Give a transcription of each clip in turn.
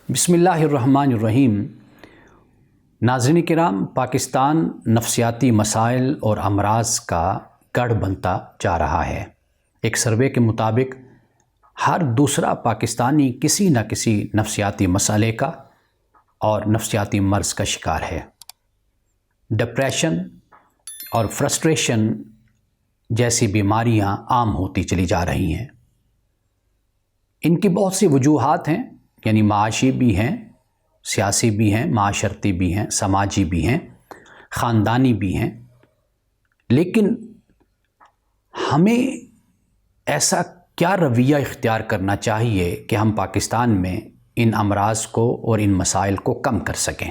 بسم اللہ الرحمن الرحیم۔ ناظرین کرام، پاکستان نفسیاتی مسائل اور امراض کا گڑھ بنتا جا رہا ہے۔ ایک سروے کے مطابق ہر دوسرا پاکستانی کسی نہ کسی نفسیاتی مسئلے کا اور نفسیاتی مرض کا شکار ہے۔ ڈپریشن اور فرسٹریشن جیسی بیماریاں عام ہوتی چلی جا رہی ہیں۔ ان کی بہت سی وجوہات ہیں، یعنی معاشی بھی ہیں، سیاسی بھی ہیں، معاشرتی بھی ہیں، سماجی بھی ہیں، خاندانی بھی ہیں۔ لیکن ہمیں ایسا کیا رویہ اختیار کرنا چاہیے کہ ہم پاکستان میں ان امراض کو اور ان مسائل کو کم کر سکیں؟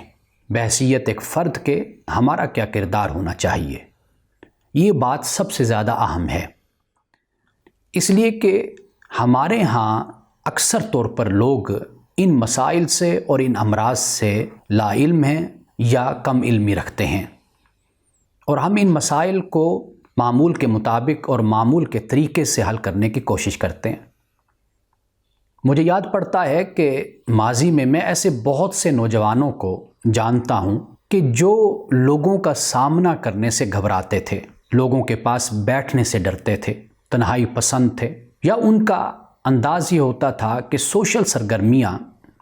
بحیثیت ایک فرد کے ہمارا کیا کردار ہونا چاہیے؟ یہ بات سب سے زیادہ اہم ہے، اس لیے کہ ہمارے ہاں اکثر طور پر لوگ ان مسائل سے اور ان امراض سے لا علم ہیں یا کم علمی رکھتے ہیں، اور ہم ان مسائل کو معمول کے مطابق اور معمول کے طریقے سے حل کرنے کی کوشش کرتے ہیں۔ مجھے یاد پڑتا ہے کہ ماضی میں ایسے بہت سے نوجوانوں کو جانتا ہوں کہ جو لوگوں کا سامنا کرنے سے گھبراتے تھے، لوگوں کے پاس بیٹھنے سے ڈرتے تھے، تنہائی پسند تھے، یا ان کا انداز یہ ہوتا تھا کہ سوشل سرگرمیاں،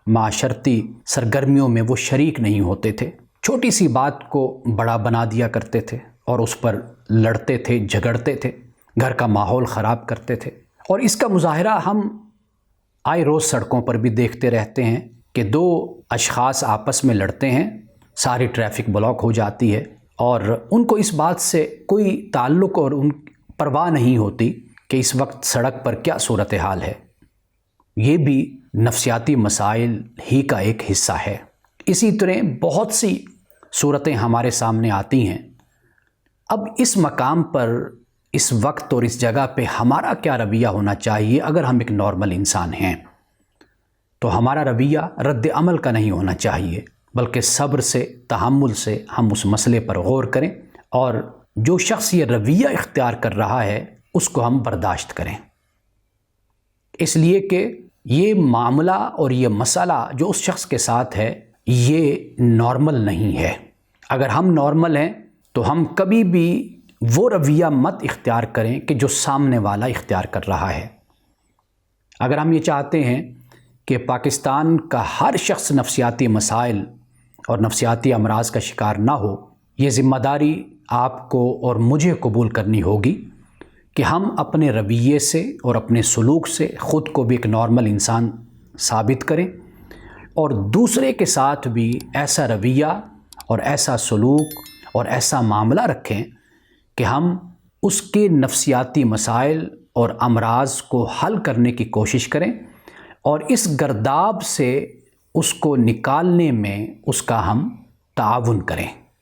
معاشرتی سرگرمیوں میں وہ شریک نہیں ہوتے تھے، چھوٹی سی بات کو بڑا بنا دیا کرتے تھے اور اس پر لڑتے تھے، جھگڑتے تھے، گھر کا ماحول خراب کرتے تھے۔ اور اس کا مظاہرہ ہم آئے روز سڑکوں پر بھی دیکھتے رہتے ہیں کہ دو اشخاص آپس میں لڑتے ہیں، ساری ٹریفک بلاک ہو جاتی ہے اور ان کو اس بات سے کوئی تعلق اور ان پرواہ نہیں ہوتی کہ اس وقت سڑک پر کیا صورتحال ہے۔ یہ بھی نفسیاتی مسائل ہی کا ایک حصہ ہے۔ اسی طرح بہت سی صورتیں ہمارے سامنے آتی ہیں۔ اب اس مقام پر، اس وقت اور اس جگہ پہ ہمارا کیا رویہ ہونا چاہیے؟ اگر ہم ایک نارمل انسان ہیں تو ہمارا رویہ رد عمل کا نہیں ہونا چاہیے، بلکہ صبر سے، تحمل سے ہم اس مسئلے پر غور کریں، اور جو شخص یہ رویہ اختیار کر رہا ہے اس کو ہم برداشت کریں، اس لیے کہ یہ معاملہ اور یہ مسئلہ جو اس شخص کے ساتھ ہے یہ نارمل نہیں ہے۔ اگر ہم نارمل ہیں تو ہم کبھی بھی وہ رویہ مت اختیار کریں کہ جو سامنے والا اختیار کر رہا ہے۔ اگر ہم یہ چاہتے ہیں کہ پاکستان کا ہر شخص نفسیاتی مسائل اور نفسیاتی امراض کا شکار نہ ہو، یہ ذمہ داری آپ کو اور مجھے قبول کرنی ہوگی کہ ہم اپنے رویے سے اور اپنے سلوک سے خود کو بھی ایک نارمل انسان ثابت کریں، اور دوسرے کے ساتھ بھی ایسا رویہ اور ایسا سلوک اور ایسا معاملہ رکھیں کہ ہم اس کے نفسیاتی مسائل اور امراض کو حل کرنے کی کوشش کریں، اور اس گرداب سے اس کو نکالنے میں اس کا ہم تعاون کریں۔